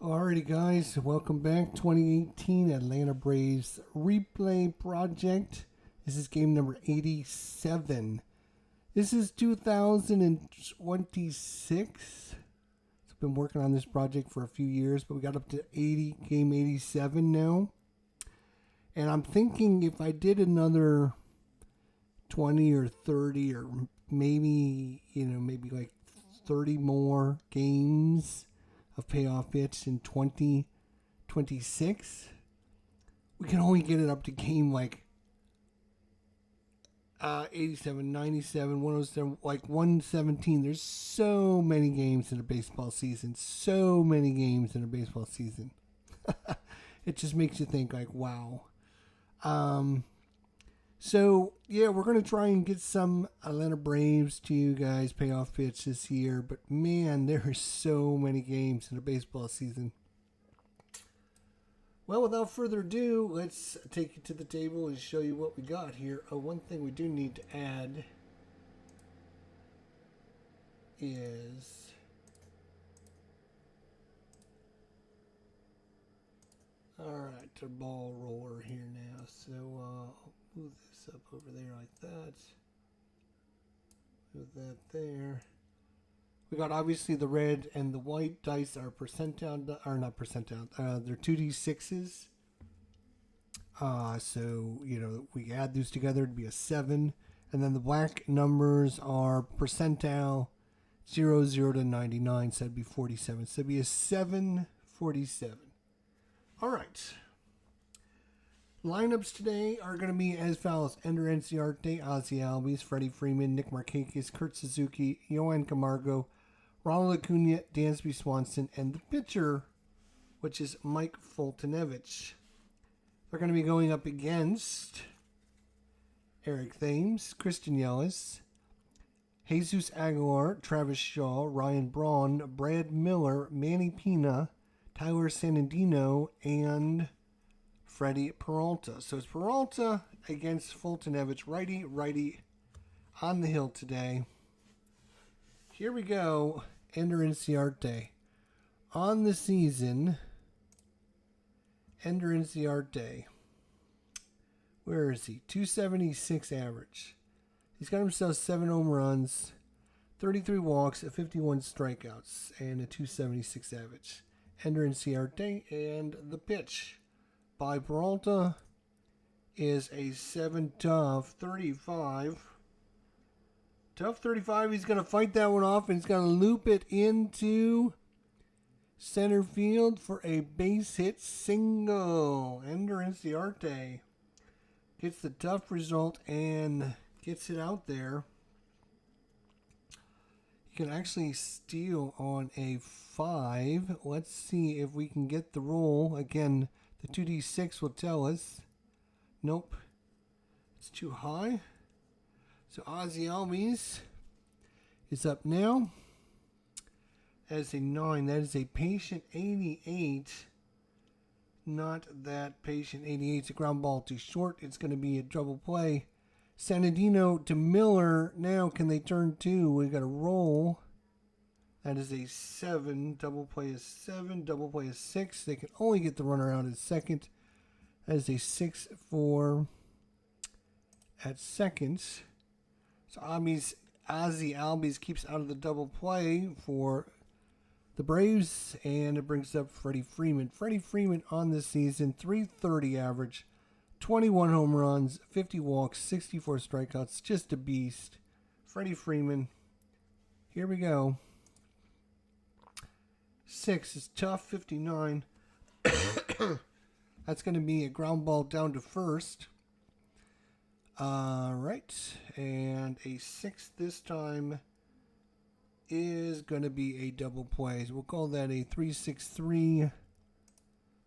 Alrighty, guys, welcome back. 2018 Atlanta Braves replay project. This is game number 87. This is 2026. I've been working on this project for a few years, but we got up to game 87 now. And I'm thinking if I did another 20 or 30 or maybe like 30 more games of Payoff pitch in 2026, we can only get it up to game like 87, 97, 107, like 117. There's so many games in a baseball season. So many games in a baseball season. It just makes you think like, wow. So, yeah, we're going to try and get some Atlanta Braves to you guys Payoff pitch this year. But, man, there are so many games in a baseball season. Well, without further ado, let's take you to the table and show you what we got here. One thing we do need to add is alright, our ball roller here now. So, I'll move this up over there like that. Move that there. We got obviously the red and the white dice are percentile, or not percentile, they're 2d6s. So, we add those together to be a 7. And then the black numbers are percentile 0 to 99, so that'd be 47. So it'd be a 747. All right. Lineups today are going to be as follows: Ender Enciarte, Ozzie Albies, Freddie Freeman, Nick Markakis, Kurt Suzuki, Yohan Camargo, Ronald Acuna, Dansby Swanson, and the pitcher, which is Mike Foltynewicz. They're going to be going up against Eric Thames, Christian Yelich, Jesus Aguilar, Travis Shaw, Ryan Braun, Brad Miller, Manny Pina, Tyler Sanandino, and Freddie Peralta. So it's Peralta against Foltynewicz, righty on the hill today. Here we go. Ender Enciarte. On the season, Ender Enciarte. Where is he? 276 average. He's got himself 7 home runs, 33 walks, 51 strikeouts, and a 276 average. Ender Enciarte, and the pitch by Peralta is a 7 tough 35. Tough 35. He's going to fight that one off, and he's going to loop it into center field for a base hit single. Ender Enciarte gets the tough result and gets it out there. He can actually steal on a 5. Let's see if we can get the roll. Again, the 2d6 will tell us. Nope. It's too high. So Ozzie Albies is up now. That is a 9. That is a patient 88. Not that patient 88. It's a ground ball too short. It's going to be a double play. Sanandino to Miller. Now can they turn 2? We got a roll. That is a 7. Double play is 7. Double play is 6. They can only get the runner out at second. That is a 6-4 at second. So Ozzie Albies keeps out of the double play for the Braves, and it brings up Freddie Freeman. Freddie Freeman on this season, 330 average, 21 home runs, 50 walks, 64 strikeouts, just a beast. Freddie Freeman. Here we go. 6 is tough, 59. That's going to be a ground ball down to first. Right. And a 6 this time is going to be a double play. So we'll call that a 3-6-3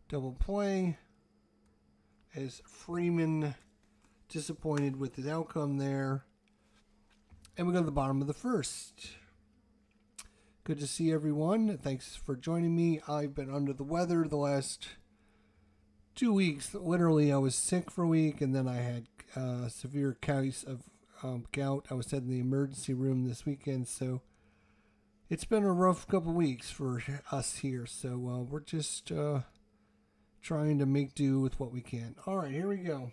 double play. As Freeman disappointed with his outcome there. And we go to the bottom of the first. Good to see everyone. Thanks for joining me. I've been under the weather the last 2 weeks. Literally, I was sick for a week, and then I had a severe case of gout. I was sent in the emergency room this weekend, so It's been a rough couple weeks for us here, so we're just trying to make do with what we can. All right, here we go.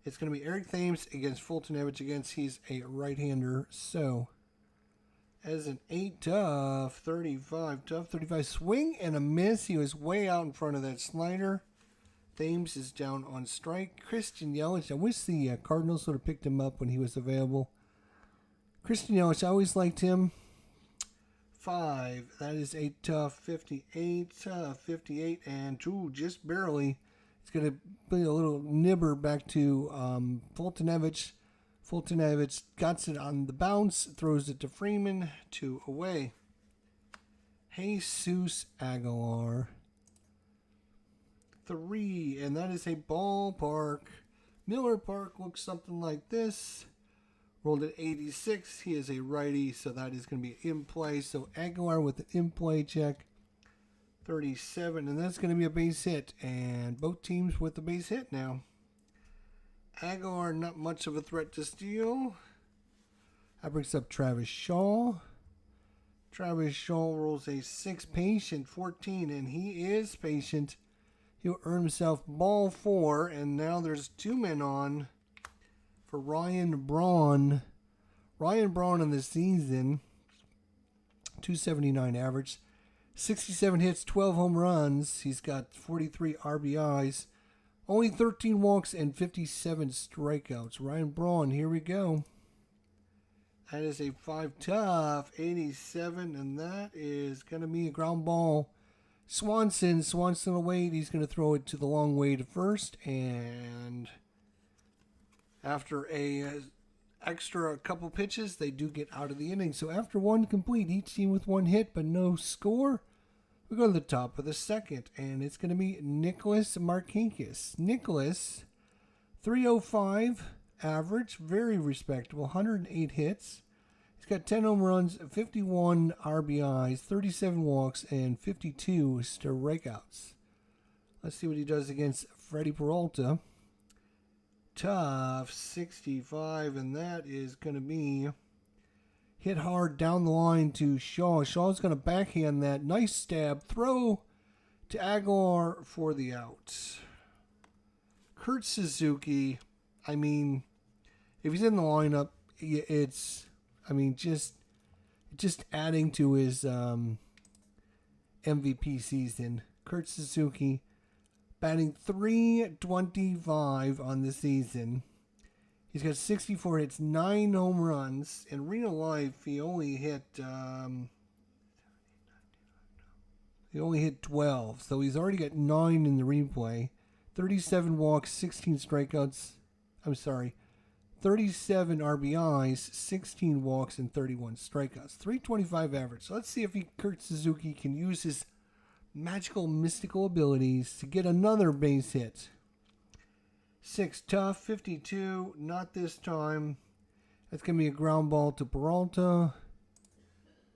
It's going to be Eric Thames against Fultonevich against. He's a right-hander, so as an 8 tough 35 swing and a miss. He was way out in front of that slider. Thames is down on strike. Christian Yelich, I wish the Cardinals would have picked him up when he was available. Christian Yelich, I always liked him. 5, that is 8 tough 58 and 2 just barely. It's going to be a little nibber back to Fultonevich. Fultonevich got it on the bounce, throws it to Freeman, 2 away. Jesus Aguilar, 3, and that is a ballpark. Miller Park looks something like this. Rolled at 86. He is a righty, so that is going to be in play. So Aguilar with an in play check. 37, and that's going to be a base hit. And both teams with the base hit now. Aguilar, not much of a threat to steal. That brings up Travis Shaw. Travis Shaw rolls a 6, patient, 14, and he is patient. He'll earn himself ball 4, and now there's 2 men on for Ryan Braun. Ryan Braun in the season, 279 average, 67 hits, 12 home runs. He's got 43 RBIs. Only 13 walks and 57 strikeouts. Ryan Braun, here we go. That is a 5 tough 87, and that is going to be a ground ball. Swanson will wait. He's going to throw it to the long way to first, and after a extra couple pitches, they do get out of the inning. So after 1 complete, each team with 1 hit but no score. We go to the top of the second, and it's going to be Nicholas Markakis. Nicholas, 305 average, very respectable, 108 hits. He's got 10 home runs, 51 RBIs, 37 walks, and 52 strikeouts. Let's see what he does against Freddie Peralta. Tough 65, and that is going to be hit hard down the line to Shaw. Shaw's going to backhand that. Nice stab. Throw to Aguilar for the out. Kurt Suzuki, I mean, if he's in the lineup, it's, I mean, just adding to his MVP season. Kurt Suzuki batting .325 on the season. He's got 64 hits, 9 home runs. In real life, he only hit 12. So he's already got 9 in the replay. 37 walks, 16 strikeouts. 37 RBIs, 16 walks, and 31 strikeouts. 325 average. So let's see if Kurt Suzuki can use his magical, mystical abilities to get another base hit. 6 tough, 52, not this time. That's going to be a ground ball to Peralta.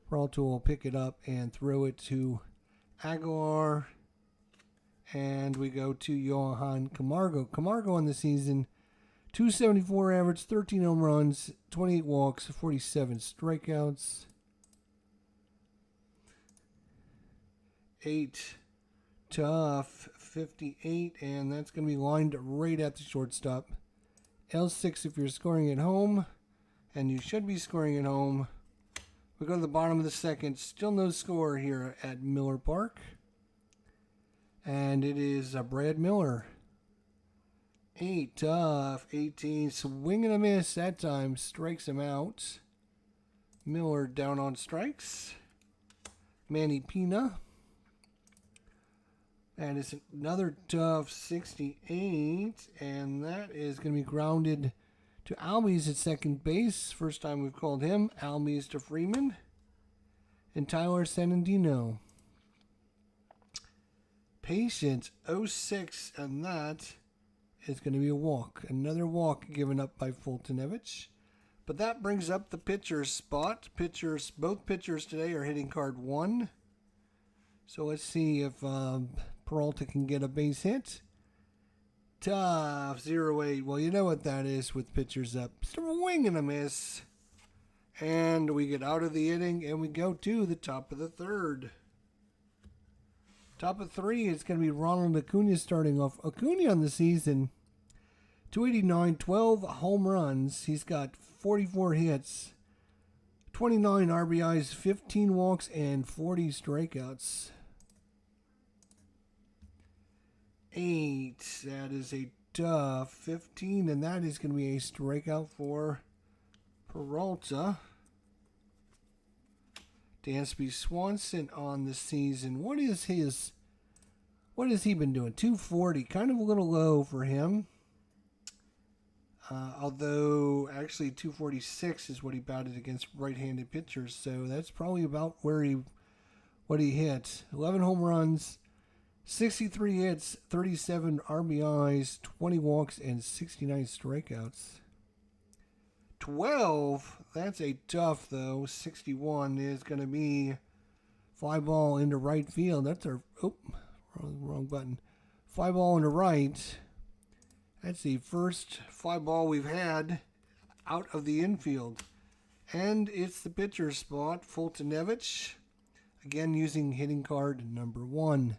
Peralta will pick it up and throw it to Aguilar. And we go to Johan Camargo. Camargo on the season, 274 average, 13 home runs, 28 walks, 47 strikeouts. 8 tough 58, and that's going to be lined right at the shortstop. L6 if you're scoring at home, and you should be scoring at home. We go to the bottom of the second. Still no score here at Miller Park. And it is Brad Miller. 8 tough 18. Swing and a miss that time. Strikes him out. Miller down on strikes. Manny Pina. And it's another tough 68, and that is going to be grounded to Albies at second base. First time we've called him. Albies to Freeman. And Tyler Sanandino. Patient 06, and that is going to be a walk. Another walk given up by Fultonevich. But that brings up the pitcher's spot. Both pitchers today are hitting card 1. So let's see if Peralta can get a base hit. Tough 0-8. Well, you know what that is with pitchers up. Swing and a miss. And we get out of the inning and we go to the top of the third. Top of 3 is going to be Ronald Acuna starting off. Acuna on the season, 289, 12 home runs. He's got 44 hits, 29 RBIs, 15 walks, and 40 strikeouts. 8, that is a tough 15, and that is going to be a strikeout for Peralta. Dansby Swanson on the season. What has he been doing? 240, kind of a little low for him. Although actually 246 is what he batted against right-handed pitchers, so that's probably about what he hit. 11 home runs, 63 hits, 37 RBIs, 20 walks, and 69 strikeouts. 12, that's a tough though. 61 is going to be fly ball into right field. That's our, wrong button. Fly ball into right. That's the first fly ball we've had out of the infield. And it's the pitcher's spot, Fultonevich. Again, using hitting card number 1.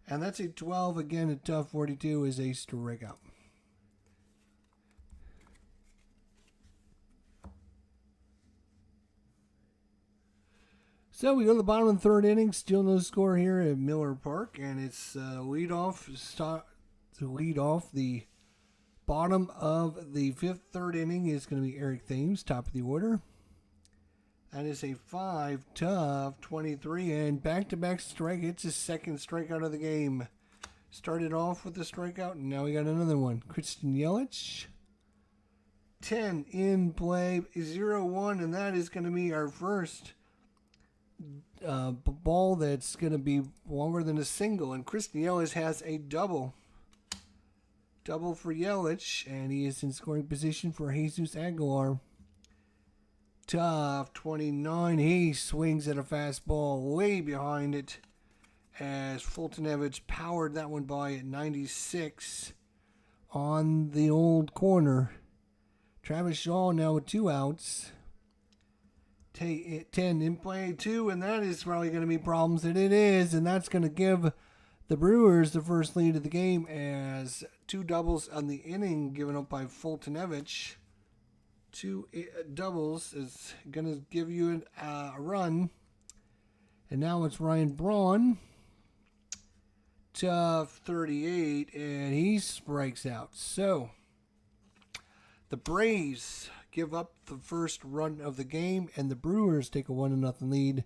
And that's a 12. Again, a tough 42 is a strikeout. So we go to the bottom of the third inning. Still no score here at Miller Park. And it's lead off the bottom of the third inning is going to be Eric Thames, top of the order. That is a 5, tough 23, and back-to-back strike. It's his second strikeout of the game. Started off with a strikeout, and now we got another one. Christian Yelich. 10 in play, 0-1, and that is going to be our first ball that's going to be longer than a single. And Christian Yelich has a double. Double for Yelich, and he is in scoring position for Jesus Aguilar. Tough 29. He swings at a fastball way behind it as Fultonevich powered that one by at 96 on the old corner. Travis Shaw now with 2 outs. 10 in play, 2, and that is probably going to be problems, and it is, and that's going to give the Brewers the first lead of the game as 2 doubles on the inning given up by Fultonevich. 2 doubles is going to give you a run. And now it's Ryan Braun. Tough 38, and he strikes out. So the Braves give up the first run of the game, and the Brewers take a 1-0 lead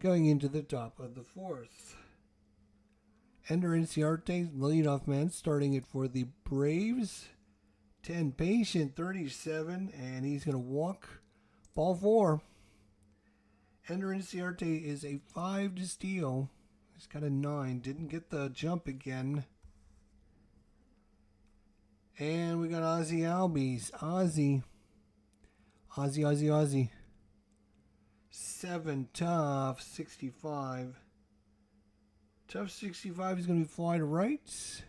going into the top of the 4th. Ender Inciarte, the leadoff man, starting it for the Braves. 10 patient, 37, and he's going to walk. Ball 4. Ender Inciarte is a 5 to steal. He's got a 9. Didn't get the jump again. And we got Ozzie Albies. Ozzie. 7, tough 65. Tough 65 is going to be fly to right.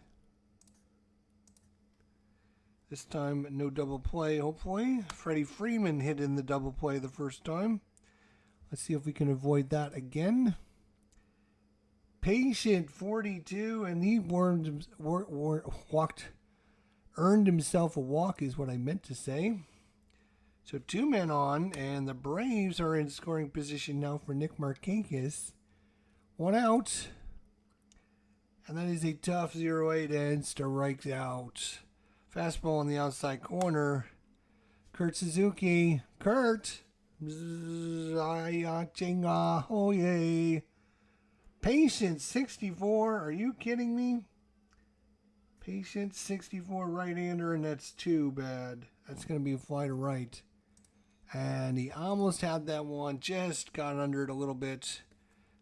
This time, no double play, hopefully. Freddie Freeman hit in the double play the first time. Let's see if we can avoid that again. Patient, 42, and he earned himself a walk is what I meant to say. So 2 men on, and the Braves are in scoring position now for Nick Markakis. 1 out. And that is a tough 0-8 and strikes out. Fastball on the outside corner. Kurt Suzuki. Kurt. Oh, yay. Patient, 64. Are you kidding me? Patient, 64 right-hander, and that's too bad. That's going to be a fly to right. And he almost had that one. Just got under it a little bit.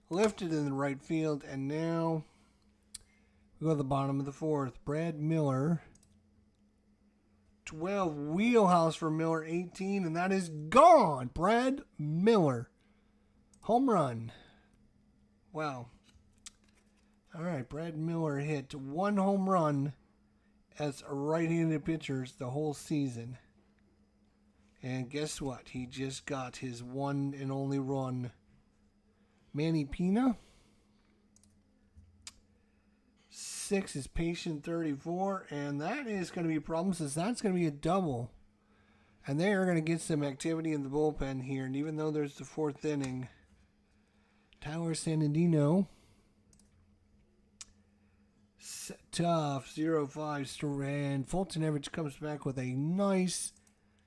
Lifted in the right field, and now we go to the bottom of the 4th. Brad Miller. 12 wheelhouse for Miller, 18, and that is gone. Brad Miller. Home run. Wow. All right, Brad Miller hit 1 home run as a right-handed pitcher the whole season. And guess what? He just got his one and only run. Manny Pina. 6 is Patient 34. And that is going to be a problem since that's going to be a double. And they are going to get some activity in the bullpen here. And even though there's the 4th inning, Tyler Sandino. Tough 0-5. And Fulton Everett comes back with a nice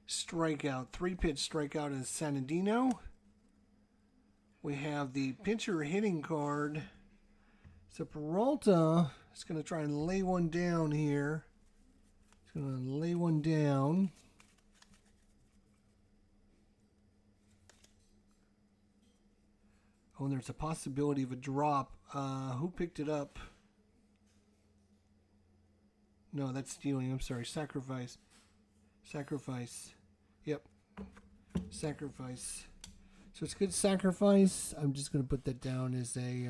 strikeout. 3-pitch strikeout is Sandino. We have the pitcher hitting card. So Peralta is going to try and lay one down here. He's going to lay one down. Oh, and there's a possibility of a drop. Who picked it up? No, that's stealing. I'm sorry. Sacrifice. Sacrifice. Yep. Sacrifice. So it's good sacrifice. I'm just going to put that down as a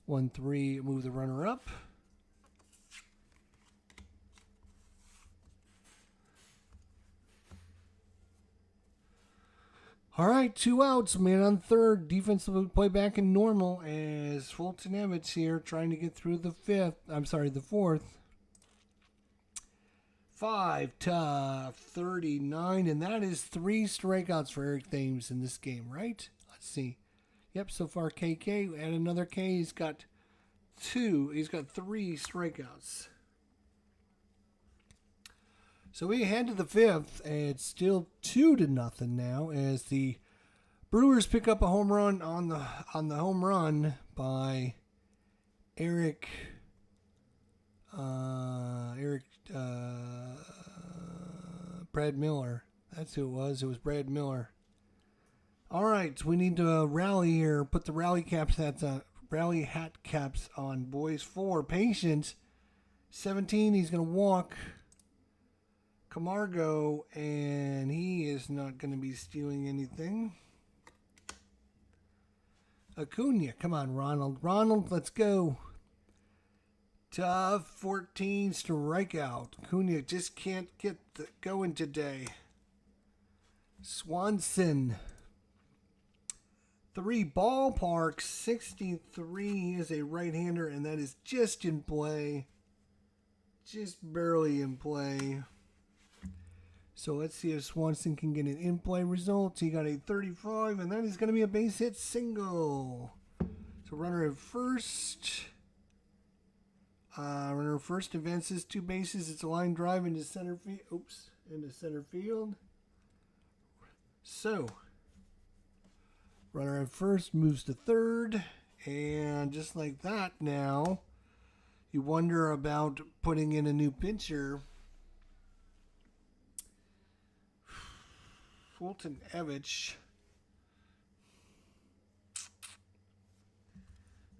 1-3. Move the runner up. All right, 2 outs, man on third. Defense will play back in normal as Fulton Everett here trying to get through the 4th. 5-39, and that is 3 strikeouts for Eric Thames in this game, right? Let's see. Yep, so far KK, add another K, he's got 3 strikeouts. So we head to the 5th, and it's still 2-0 now as the Brewers pick up a home run on the home run by Brad Miller. That's who it was. It was Brad Miller. All right, we need to rally here. Put the rally hat caps on, boys. 4 Patient. 17. He's gonna walk Camargo, and he is not going to be stealing anything. Acuna, come on, Ronald. Ronald, let's go. Tough 14 strikeout. Acuna just can't get going today. Swanson. 3 Ballpark. 63 is a right-hander, and that is just in play. Just barely in play. So let's see if Swanson can get an in-play result. He got a 35, and that is going to be a base hit single. So runner at first. Runner at first advances 2 bases. It's a line drive into center field. Into center field. So runner at first moves to third, and just like that, now you wonder about putting in a new pitcher. Fulton Everett.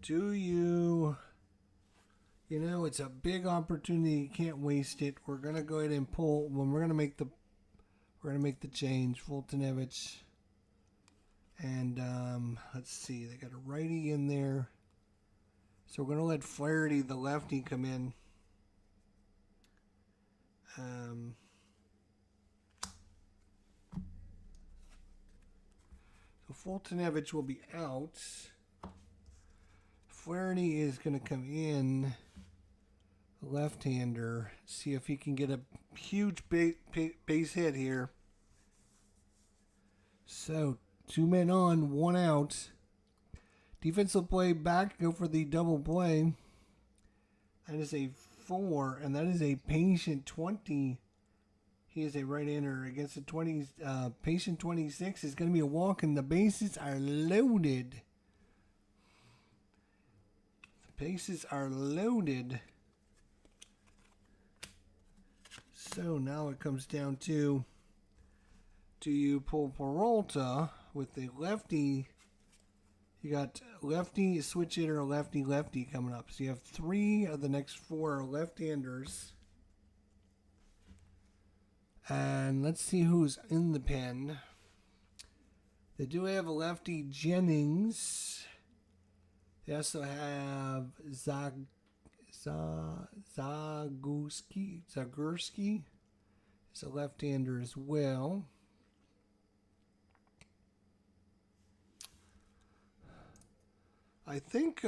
Do you know, it's a big opportunity. You can't waste it. We're gonna go ahead and pull when we're gonna make the change. Fulton Everett. And let's see, they got a righty in there. So we're gonna let Flaherty, the lefty, come in. So Fulton Everett will be out. Flaherty is going to come in, left-hander. See if he can get a huge base hit here. So 2 men on, 1 out. Defense will play back, go for the double play. That is a 4, and that is a Patient 20. He is a right-hander against the 20. Patient 26 is going to be a walk, and the bases are loaded. The bases are loaded. So now it comes down to, do you pull Peralta with the lefty? You got lefty switch hitter, lefty coming up. So you have 3 of the next 4 are left-handers. And let's see who's in the pen. They do have a lefty, Jennings. They also have Zagurski. is a left-hander as well. I think,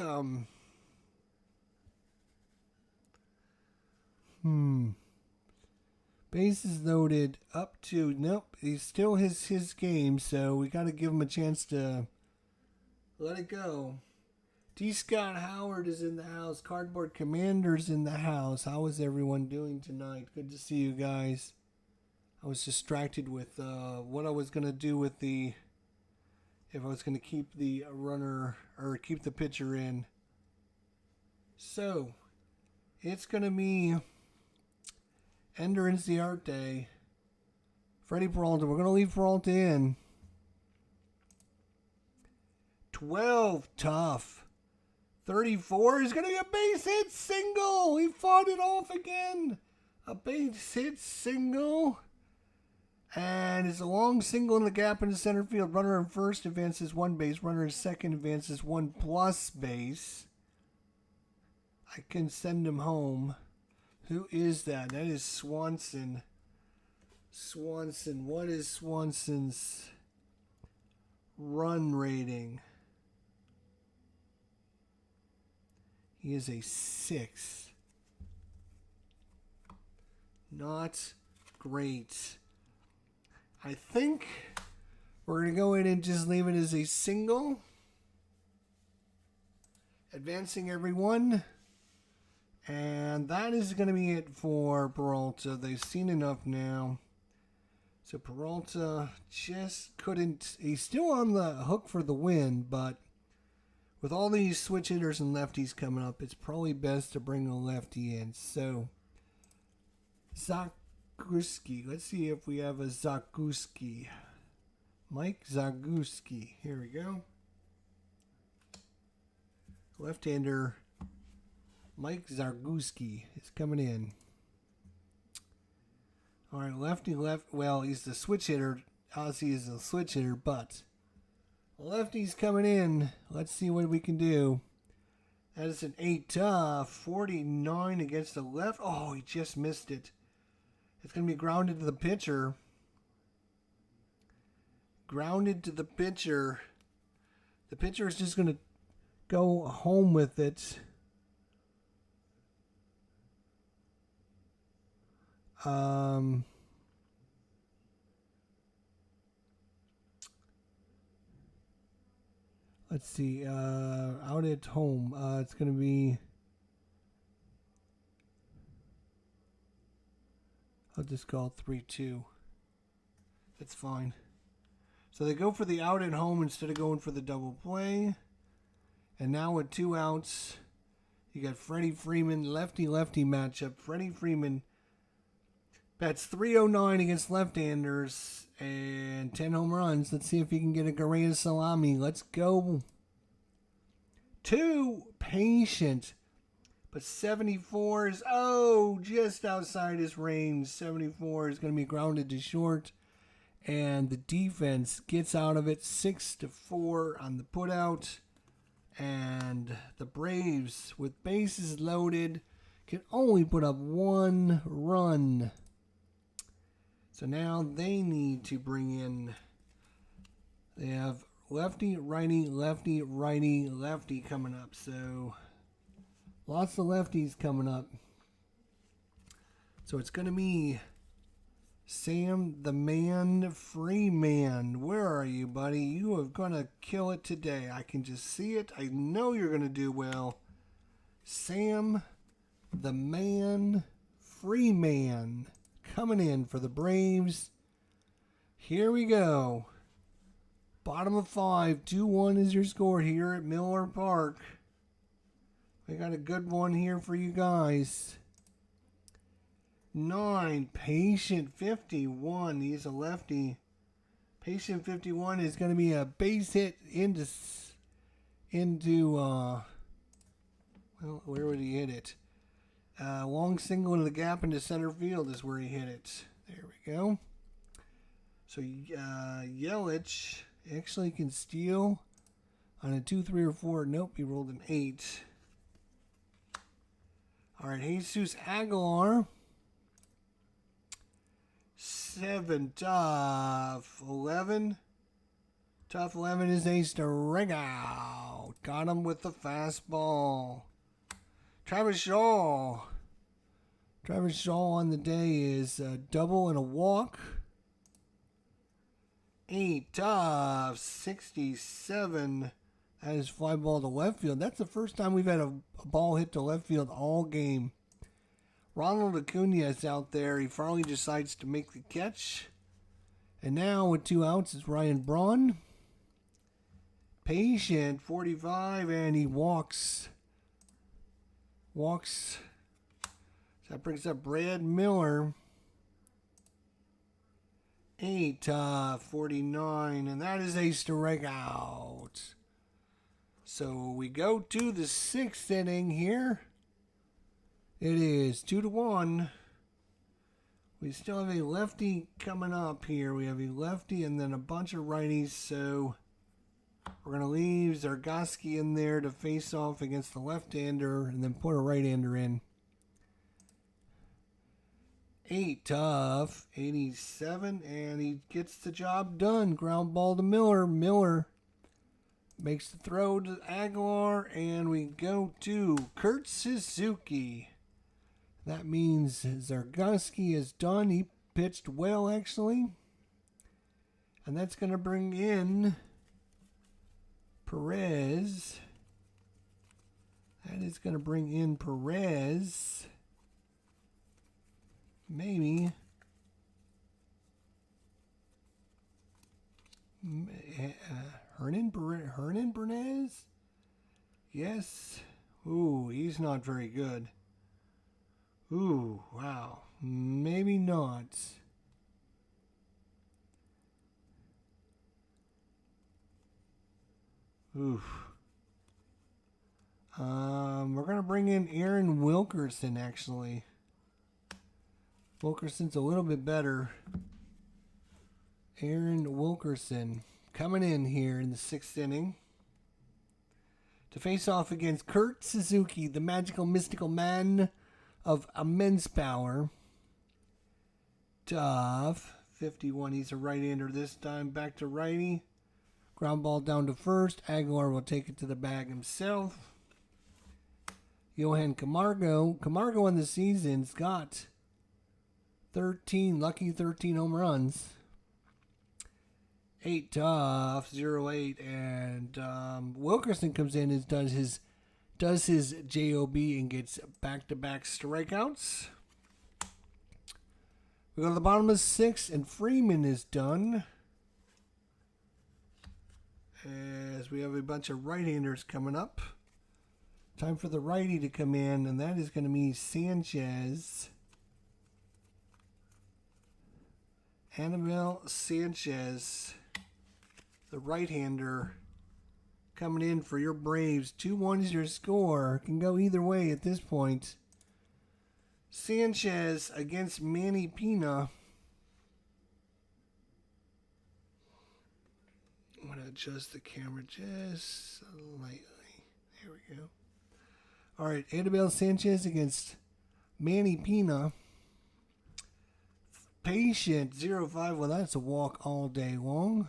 bases loaded up to, nope, he still has his game, so we got to give him a chance to let it go. D. Scott Howard is in the house. Cardboard Commander's in the house. How is everyone doing tonight? Good to see you guys. I was distracted with what I was going to do with if I was going to keep the runner or keep the pitcher in. So, it's going to be Ender Inciarte. Freddie Peralta. We're going to leave Peralta in. 12, tough. 34 is going to be a base hit single. He fought it off again. A base hit single. And it's a long single in the gap in the center field. Runner in first advances one base. Runner in second advances one plus base. I can send him home. Who is that? That is Swanson. Swanson. What is Swanson's run rating? He is a 6. Not great. I think we're going to go in and just leave it as a single. Advancing everyone. And that is going to be it for Peralta. They've seen enough now. So Peralta just couldn't. He's still on the hook for the win, but with all these switch hitters and lefties coming up, it's probably best to bring a lefty in. So, Zaguski. Let's see if we have a Zaguski. Mike Zaguski. Here we go. Left-hander Mike Zaguski is coming in. All right, lefty left. Well, he's the switch hitter. Ozzy is the switch hitter, but lefty's coming in. Let's see what we can do. That is an 49 against the left. Oh, he just missed it. It's going to be grounded to the pitcher. Grounded to the pitcher. The pitcher is just going to go home with it. Let's see. Out at home. It's going to be. I'll just call it 3-2. That's fine. So they go for the out at home instead of going for the double play. And now with 2 outs, you got Freddie Freeman, lefty-lefty matchup. Freddie Freeman bats .309 against left-handers and 10 home runs. Let's see if he can get a Garrea salami. Let's go. 2 patient. But 74 is, just outside his range. 74 is going to be grounded to short. And the defense gets out of it 6-4 on the putout. And the Braves, with bases loaded, can only put up 1 run. So now they need to bring in, they have lefty, righty, lefty, righty, lefty coming up. So lots of lefties coming up. So it's going to be Sam the Man Freeman. Where are you, buddy? You are going to kill it today. I can just see it. I know you're going to do well. Sam the Man Freeman coming in for the Braves. Here we go. Bottom of 5. 2-1 is your score here at Miller Park. We got a good one here for you guys. 9, Patient 51. He's a lefty. Patient 51 is going to be a base hit into well, where would he hit it? Long single into the gap into center field is where he hit it. There we go. So Yelich actually can steal on a 2, 3, or 4. Nope, he rolled an 8. All right, Jesus Aguilar. 7, tough 11. Tough 11 is a strikeout. Got him with the fastball. Travis Shaw. Travis Shaw on the day is a double and a walk. 8, tough 67. That is fly ball to left field. That's the first time we've had a ball hit to left field all game. Ronald Acuna is out there. He finally decides to make the catch. And now with 2 outs, it's Ryan Braun. Patient, 45, and he walks. So that brings up Brad Miller. 8, 49, and that is a strikeout. So we go to the 6th inning here. It is 2-1. We still have a lefty coming up here. We have a lefty and then a bunch of righties. So we're going to leave Zargoski in there to face off against the left-hander and then put a right-hander in. 8, tough 87, and he gets the job done. Ground ball to Miller. Miller makes the throw to Aguilar, and we go to Kurt Suzuki. That means Zargoski is done. He pitched well, actually. And that's going to bring in Perez. That is going to bring in Perez. Maybe. Hernan Bernez? Yes. Ooh, he's not very good. Ooh, wow. Maybe not. Oof. We're going to bring in Aaron Wilkerson, actually. Wilkerson's a little bit better. Aaron Wilkerson coming in here in the 6th inning to face off against Kurt Suzuki, the magical, mystical man of immense power. Tough 51. He's a right-hander this time. Back to righty. Ground ball down to first. Aguilar will take it to the bag himself. Johan Camargo. Camargo in the season's got 13 home runs. 8, tough 0-8, and Wilkerson comes in and does his job and gets back-to-back strikeouts. We go to the bottom of 6, and Freeman is done. As we have a bunch of right-handers coming up. Time for the righty to come in, and that is going to be Sanchez. Anibal Sanchez, the right-hander, coming in for your Braves. 2-1 is your score. Can go either way at this point. Sanchez against Manny Pina. I'm going to adjust the camera just slightly. There we go. All right, Anibal Sanchez against Manny Pina. Patient 0-5. Well, that's a walk all day long.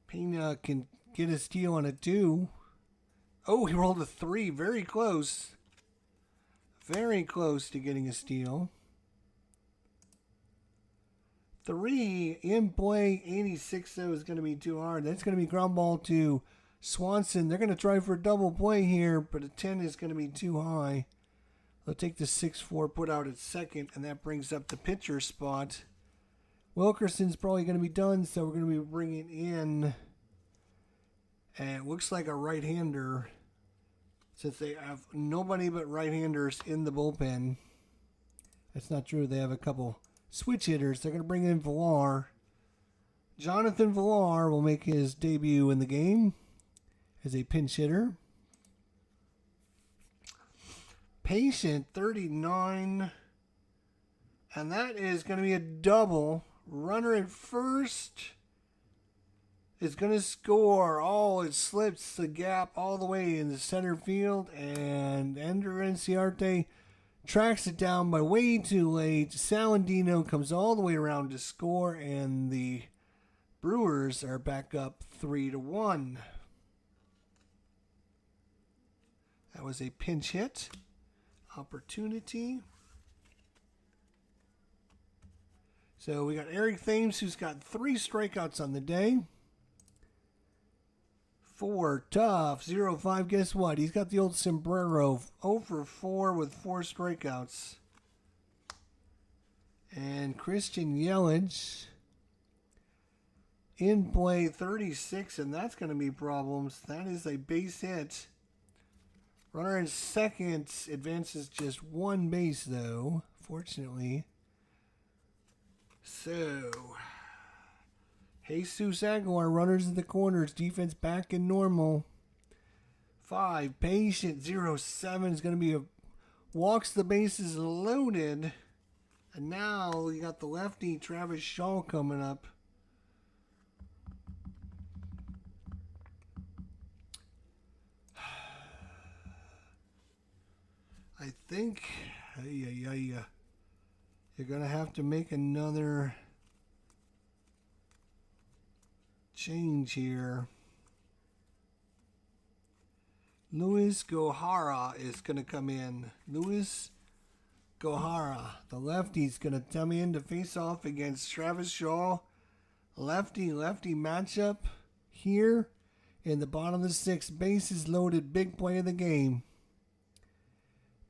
Pina can get a steal on a 2. Oh, he rolled a 3. Very close. Very close to getting a steal. 3 in play. 86, though, is going to be too hard. That's going to be ground ball to Swanson. They're going to try for a double play here, but a 10 is going to be too high. They'll take the 6-4, put out at second, and that brings up the pitcher spot. Wilkerson's probably going to be done, so we're going to be bringing in, and it looks like a right-hander, since they have nobody but right-handers in the bullpen. That's not true. They have a couple switch hitters. They're going to bring in Villar. Jonathan Villar will make his debut in the game as a pinch hitter. Patient 39, and that is going to be a double. Runner at first is going to score. Oh, it slips the gap all the way in the center field, and Ender Enciarte tracks it down by way too late. Salandino comes all the way around to score, and the Brewers are back up 3-1. That was a pinch hit opportunity. So we got Eric Thames, who's got 3 strikeouts on the day. 4 tough, 0-5. Guess what? He's got the old sombrero. 0 for 4 with 4 strikeouts. And Christian Yelich in play 36, and that's going to be problems. That is a base hit. Runner in second advances just 1 base, though, fortunately. So, Jesus Aguilar, runners in the corners, defense back in normal. 5, patient, 0-7 is going to be a walks the bases loaded. And now you got the lefty Travis Shaw coming up. I think you're going to have to make another change here. Luis Gohara is going to come in. Luis Gohara, the lefty's going to come in to face off against Travis Shaw. Lefty-lefty matchup here in the bottom of the 6th. Bases loaded, big play of the game.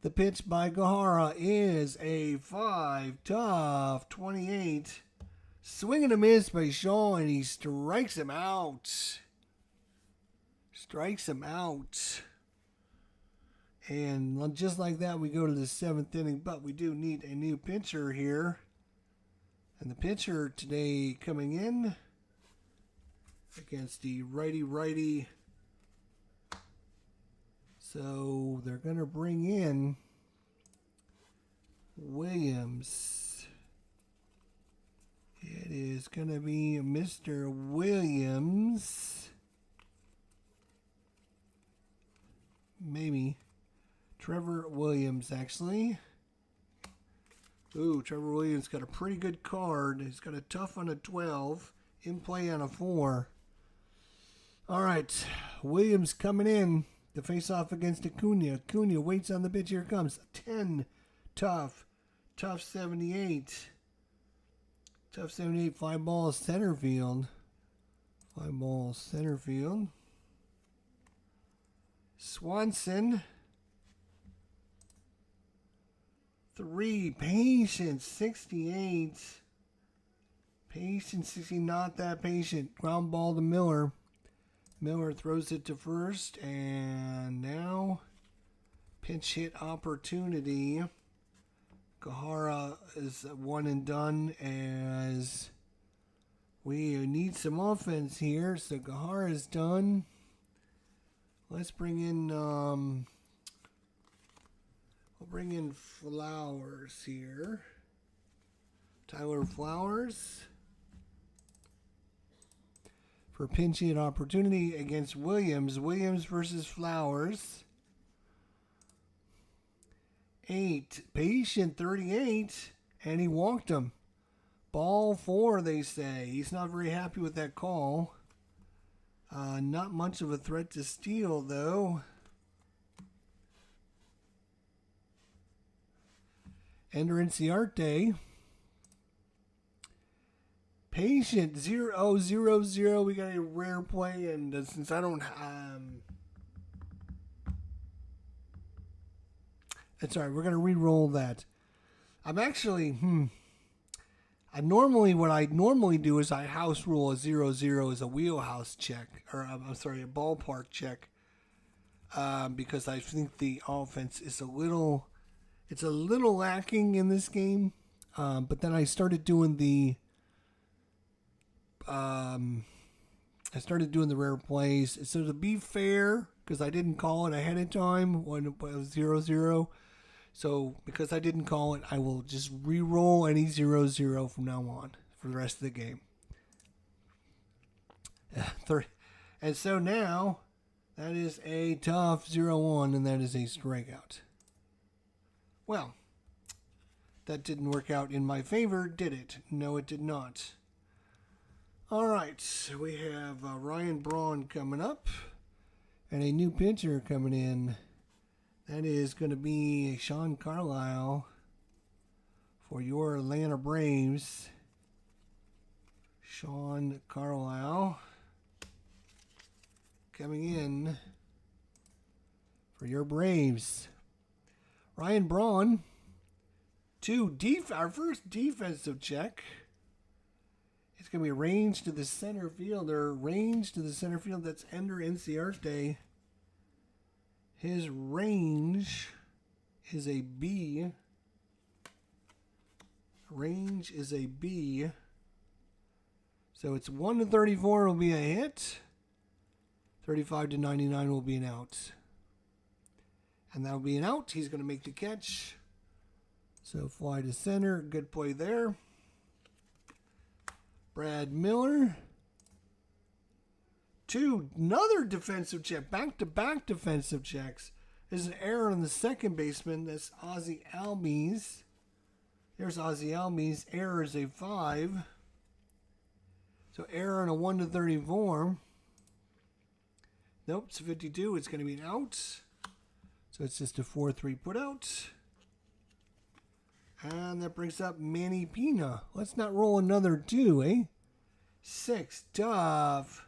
The pitch by Gohara is a 5, tough, 28. Swing and a miss by Shaw, and he strikes him out. And just like that, we go to the 7th inning, but we do need a new pitcher here. And the pitcher today coming in against the righty-righty. So they're going to bring in Williams. It is going to be Mr. Williams. Maybe. Trevor Williams, actually. Ooh, Trevor Williams got a pretty good card. He's got a tough on a 12. In play on a 4. All right. Williams coming in to face off against Acuna. Acuna waits on the pitch. Here it comes. 10. Tough 78. Tough 78. Fly ball center field. Swanson. 3. Patient 68. Patient 60. Not that patient. Ground ball to Miller. Miller throws it to first, and now pinch hit opportunity. Gohara is 1 and done, as we need some offense here. So Gohara is done. Let's bring in we'll bring in Flowers here. Tyler Flowers for pinch hit opportunity against Williams. Williams versus Flowers. 8. Patient 38. And he walked him. Ball 4, they say. He's not very happy with that call. Not much of a threat to steal, though. Ender Inciarte. Patient 0-0-0. We got a rare play, and since I don't that's all right. We're gonna re-roll that. I'm actually what I normally do is I house rule a 0-0 as a wheelhouse check, or I'm sorry, a ballpark check, because I think the offense is a little lacking in this game. But then I started doing the rare plays. So to be fair, because I didn't call it ahead of time when it was 0-0. So because I didn't call it, I will just re-roll any 0-0 from now on for the rest of the game. And so now that is a tough 0-1, and that is a strikeout. Well, That didn't work out in my favor, did it? No, it did not. All right, we have Ryan Braun coming up and a new pitcher coming in. That is going to be Sean Carlisle for your Atlanta Braves. Sean Carlisle coming in for your Braves. Ryan Braun, our first defensive check. It's going to be range to the center fielder. Range to the center field. That's Ender Inciarte. His range is a B. Range is a B. So it's 1 to 34 will be a hit. 35 to 99 will be an out. And that'll be an out. He's going to make the catch. So fly to center. Good play there. Brad Miller. Another defensive check. Back-to-back defensive checks. There's an error on the second baseman. That's Ozzie Albies. There's Ozzie Albies. Error is a 5. So error on a 1 to 34. Nope, it's a 52. It's going to be an out. So it's just a 4-3 put out. And that brings up Manny Pina. Let's not roll another 2, eh? 6, tough.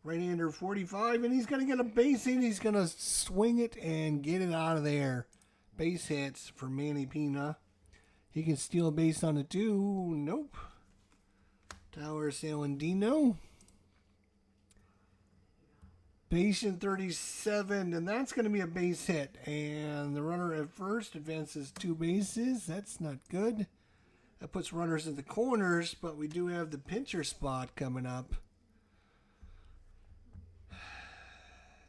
Right-hander 45, and he's going to get a base hit. He's going to swing it and get it out of there. Base hits for Manny Pina. He can steal a base on a 2. Nope. Tower Salandino. Base in 37, and that's going to be a base hit. And the runner at first advances 2 bases. That's not good. That puts runners in the corners, but we do have the pitcher spot coming up.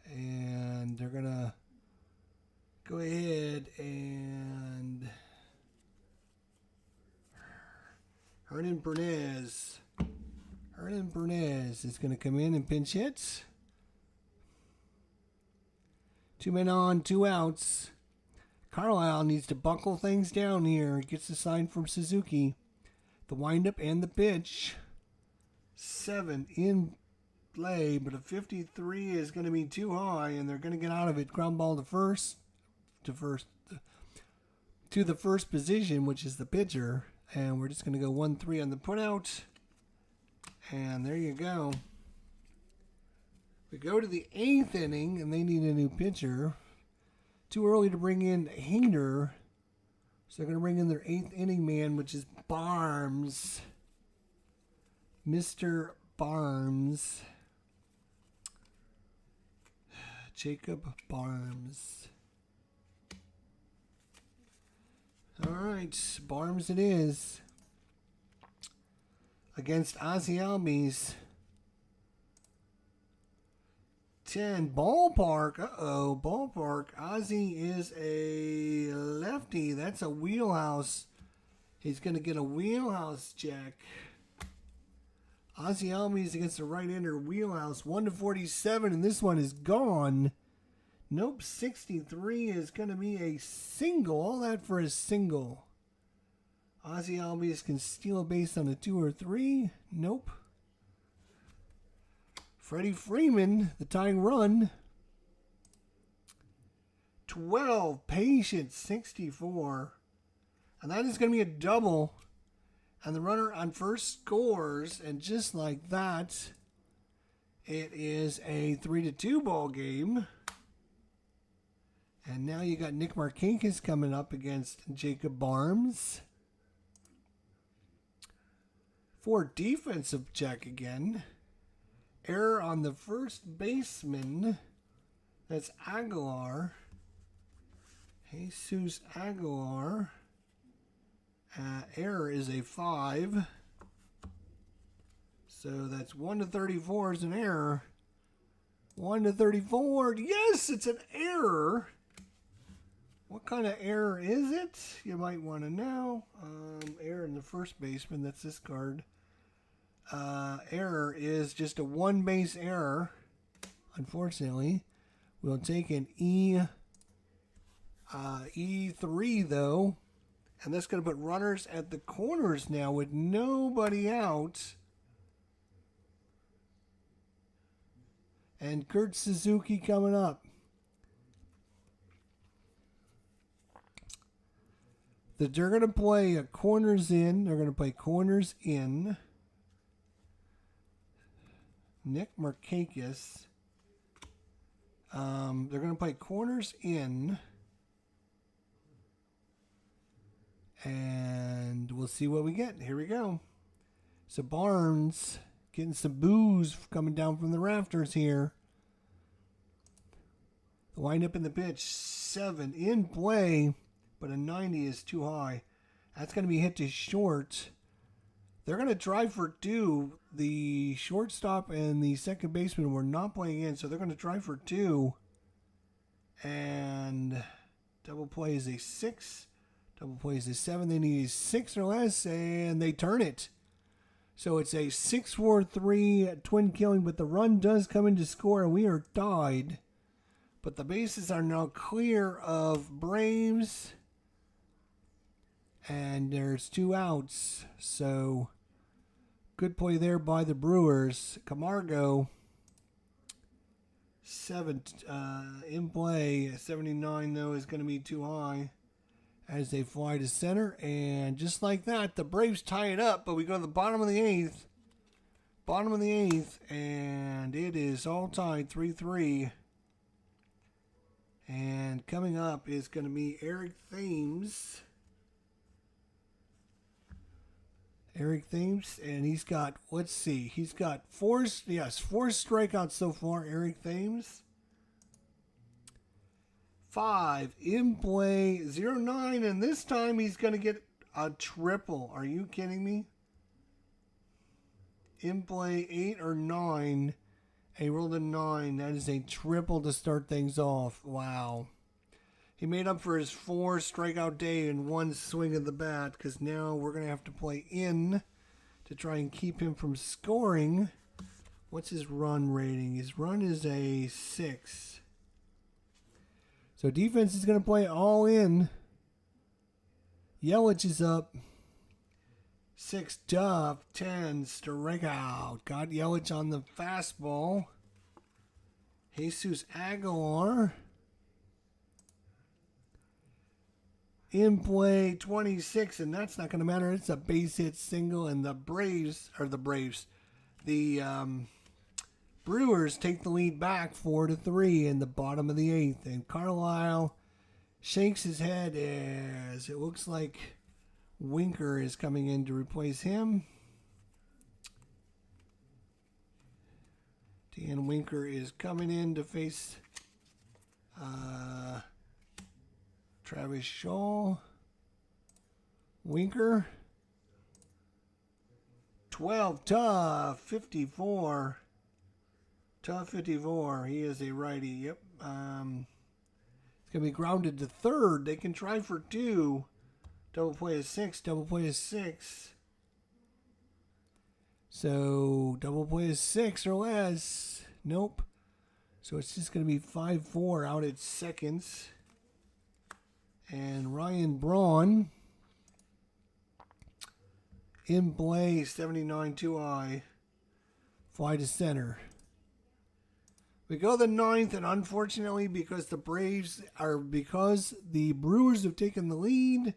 And they're going to go ahead and Hernan Bernez. Hernan Bernez is going to come in and pinch hit. 2 men on, 2 outs. Carlisle needs to buckle things down here. He gets the sign from Suzuki. The windup and the pitch. 7 in play, but a 53 is going to be too high, and they're going to get out of it. Ground ball to the first position, which is the pitcher. And we're just going to go 1-3 on the putout. And there you go. We go to the 8th inning, and they need a new pitcher. Too early to bring in Hader. So they're going to bring in their 8th inning man, which is Barnes. Mr. Barnes. Jacob Barnes. All right, Barnes it is. Against Ozzie Albies. 10, ballpark. Uh-oh, ballpark. Ozzie is a lefty. That's a wheelhouse. He's going to get a wheelhouse check. Ozzie Albies against the right-hander wheelhouse. 1 to 47, and this one is gone. Nope, 63 is going to be a single. All that for a single. Ozzie Albies can steal a base on a 2 or 3. Nope. Freddie Freeman, the tying run. 12, Patience, 64. And that is going to be a double. And the runner on first scores. And just like that, it is a 3-2 ball game. And now you got Nick Markakis coming up against Jacob Barnes. For defensive check again. Error on the first baseman. That's Aguilar. Jesus Aguilar. Error is a 5. So that's 1 to 34 is an error. 1 to 34. Yes, it's an error. What kind of error is it? You might want to know. Error in the first baseman. That's this card. Error is just a 1 base error. Unfortunately, we'll take an E3 though, And that's going to put runners at the corners now with nobody out. And Kurt Suzuki coming up. They're going to play corners in. They're going to play corners in. Nick Markakis. They're going to play corners in. And we'll see what we get. Here we go. So Barnes getting some boos coming down from the rafters here. The windup in the pitch, 7 in play, but a 90 is too high. That's going to be hit to short. They're going to drive for 2. The shortstop and the second baseman were not playing in, so they're going to drive for 2. And double play is a 6. Double play is a 7. They need a 6 or less, and they turn it. So it's a 6-4-3 twin killing, but the run does come in to score, and we are tied. But the bases are now clear of Braves. And there's 2 outs. So good play there by the Brewers. Camargo, 7 in play. 79, though, is going to be too high as they fly to center. And just like that, the Braves tie it up. But we go to the bottom of the 8th. Bottom of the 8th. And it is all tied 3-3. And coming up is going to be Eric Thames. Eric Thames, and he's got, let's see, he's got 4 strikeouts so far, Eric Thames. 5 in play, 0-9, and this time he's going to get a triple. Are you kidding me? In play, 8 or 9. He rolled a 9. That is a triple to start things off. Wow. He made up for his 4 strikeout day in 1 swing of the bat, because now we're going to have to play in to try and keep him from scoring. What's his run rating? His run is a 6. So defense is going to play all in. Yelich is up. 6 tough, 10 strikeout. Got Yelich on the fastball. Jesus Aguilar. In play, 26, and that's not going to matter. It's a base hit single, and the Brewers take the lead back 4-3 in the bottom of the 8th. And Carlisle shakes his head as it looks like Winker is coming in to replace him. Dan Winker is coming in to face Travis Shaw. Winker. 12, tough, 54. Tough 54. He is a righty. Yep. It's going to be grounded to third. They can try for 2. Double play is 6. Double play is 6. So, double play is 6 or less. Nope. So, it's just going to be 5-4 out at seconds. And Ryan Braun in play, 79 too high. Fly to center. We go the 9th, and unfortunately, because the Brewers have taken the lead,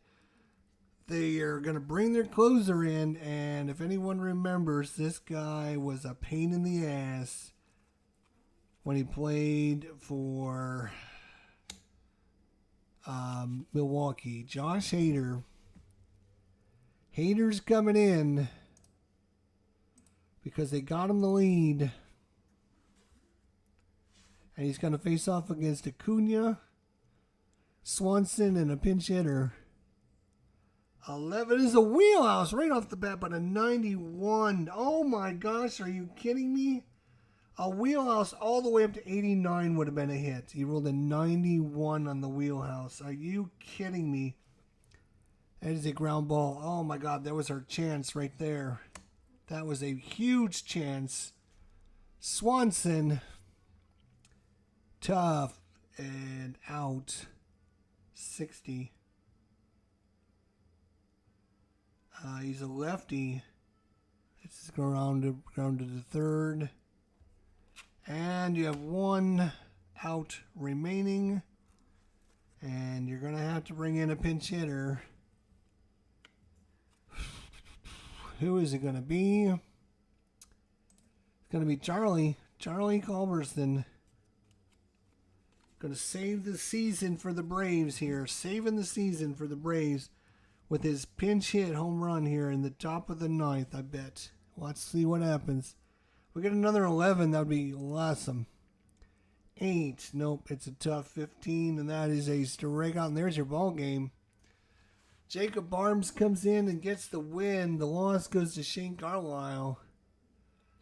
they are going to bring their closer in, and if anyone remembers, this guy was a pain in the ass when he played for Milwaukee. Josh Hader. Hader's coming in because they got him the lead. And he's going to face off against Acuna, Swanson, and a pinch hitter. 11 is a wheelhouse right off the bat, but a 91. Oh my gosh, are you kidding me? A wheelhouse all the way up to 89 would have been a hit. He rolled a 91 on the wheelhouse. Are you kidding me? That is a ground ball. Oh my God, that was our chance right there. That was a huge chance. Swanson, tough and out. 60. He's a lefty. It's going to the third. And you have one out remaining. And you're going to have to bring in a pinch hitter. Who is it going to be? It's going to be Charlie. Charlie Culberson. Going to save the season for the Braves here. Saving the season for the Braves with his pinch hit home run here in the top of the ninth, I bet. Let's see what happens. We get another 11. That would be awesome. 8. Nope, it's a tough 15, and that is a strikeout. And there's your ball game. Jacob Barnes comes in and gets the win. The loss goes to Shane Carlisle.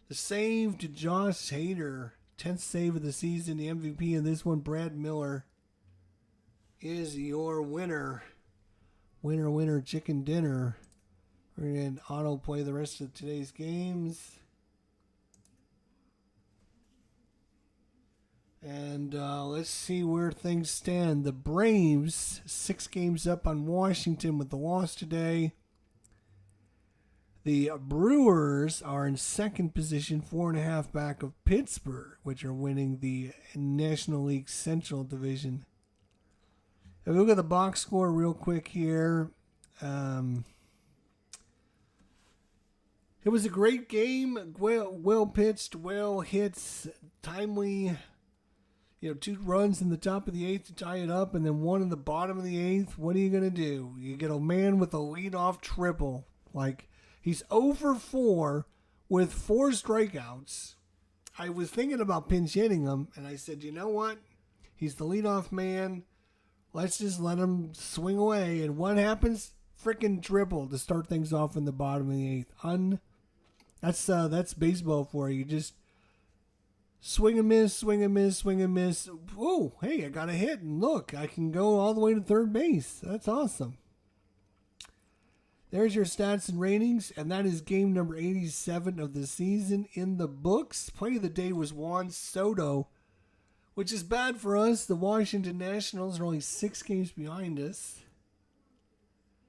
The save to Josh Hader. 10th save of the season. The MVP in this one, Brad Miller, is your winner. Winner, winner, chicken dinner. We're going to autoplay the rest of today's games. And let's see where things stand. The Braves, 6 games up on Washington with the loss today. The Brewers are in second position, 4.5 back of Pittsburgh, which are winning the National League Central Division. If we look at the box score real quick here, it was a great game. Well pitched, well hits, timely. 2 runs in the top of the 8th to tie it up, and then 1 in the bottom of the 8th. What are you going to do? You get a man with a leadoff triple. He's 0 for 4 with 4 strikeouts. I was thinking about pinch hitting him, and I said, you know what? He's the leadoff man. Let's just let him swing away. And what happens? Frickin' triple to start things off in the bottom of the 8th. That's baseball for you. Just swing and miss, swing and miss, swing and miss. Oh, hey, I got a hit, and look, I can go all the way to third base. That's awesome. There's your stats and ratings, and that is game number 87 of the season in the books. Play of the day was Juan Soto, which is bad for us. The Washington Nationals are only 6 games behind us.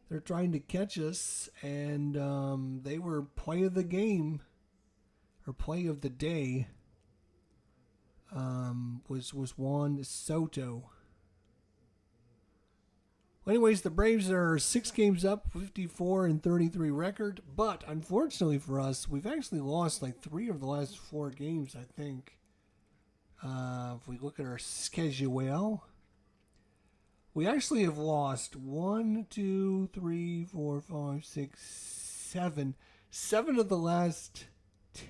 They're trying to catch us, and they were play of the game, or play of the day. Was Juan Soto. Well, anyways, the Braves are 6 games up, 54-33 record. But unfortunately for us, we've actually lost 3 of the last 4 games, I think. If we look at our schedule, we actually have lost 1, 2, 3, 4, 5, 6, 7. 7 of the last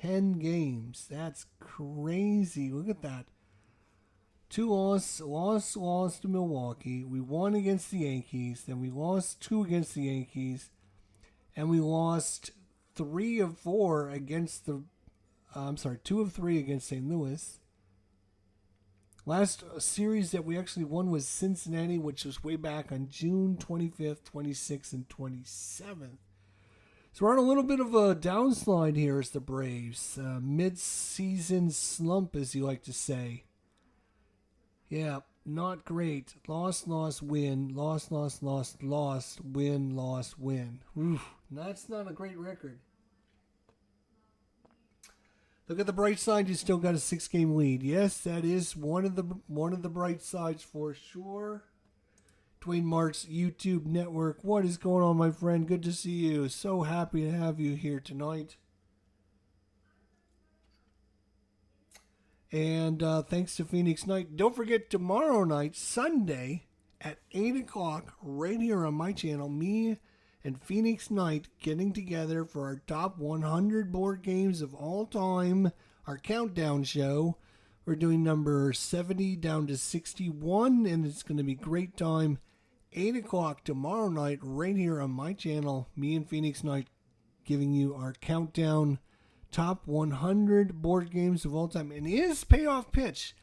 10 games. That's crazy. Look at that. 2 loss to Milwaukee. We won against the Yankees. Then we lost 2 against the Yankees. And we lost 3 of 4 against 2 of 3 against St. Louis. Last series that we actually won was Cincinnati, which was way back on June 25th, 26th, and 27th. So we're on a little bit of a downslide here as the Braves. Mid-season slump, as you like to say. Yeah, not great. Loss, win. Loss, win, loss, win. Oof, that's not a great record. Look at the bright side. You still got a 6-game lead. Yes, that is one of the bright sides for sure. Dwayne Marks YouTube network. What is going on, my friend? Good to see you. So happy to have you here tonight. And thanks to Phoenix Knight. Don't forget tomorrow night, Sunday, at 8 o'clock, right here on my channel, me and Phoenix Knight getting together for our top 100 board games of all time, our countdown show. We're doing number 70 down to 61, and it's going to be a great time. 8 o'clock tomorrow night, right here on my channel, me and Phoenix Knight giving you our countdown top 100 board games of all time. And is Payoff Pitch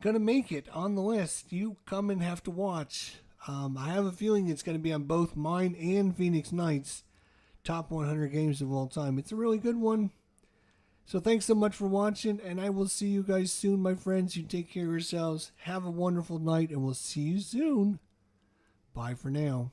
going to make it on the list? You come and have to watch. I have a feeling it's going to be on both mine and Phoenix Knight's top 100 games of all time. It's a really good one. So thanks so much for watching, and I will see you guys soon, my friends. You take care of yourselves. Have a wonderful night, and we'll see you soon. Bye for now.